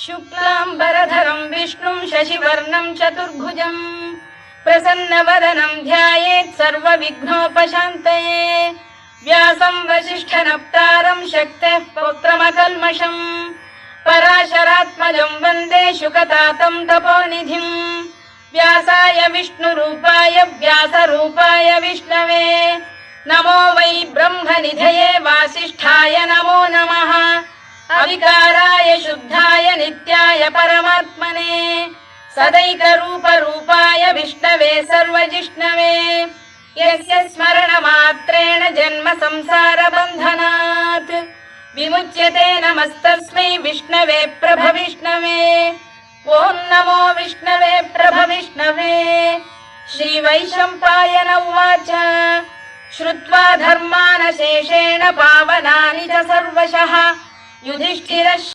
शुक्लाम्बरधरं विष्णुं शशिवर्णं चतुर्भुजं प्रसन्नवदनं ध्यायेत् सर्वविघ्नोपशान्तये व्यासं वसिष्ठनप्तारं शक्तेः पौत्रमकल्मषम् पराशरात्मजं वन्दे शुकतातं तपोनिधिं व्यासाय विष्णुरूपाय व्यासरूपाय विष्णवे नमो वै ब्रह्मनिधये वासिष्ठाय नमो नमः अविकाराय शुद्धाय नित्याय परमात्मने सदैकरूपरूपाय विष्णवे सर्वजिष्णवे यस्य स्मरणमात्रेण जन्म संसारबन्धनात् विमुच्यते नमस्तस्मै विष्णवे प्रभविष्णवे ॐ नमो विष्णवे प्रभविष्णवे। श्रीवैशम्पायन उवाच श्रुत्वा धर्मानशेषेण पावनानि च सर्वशः युधिष्ठिरः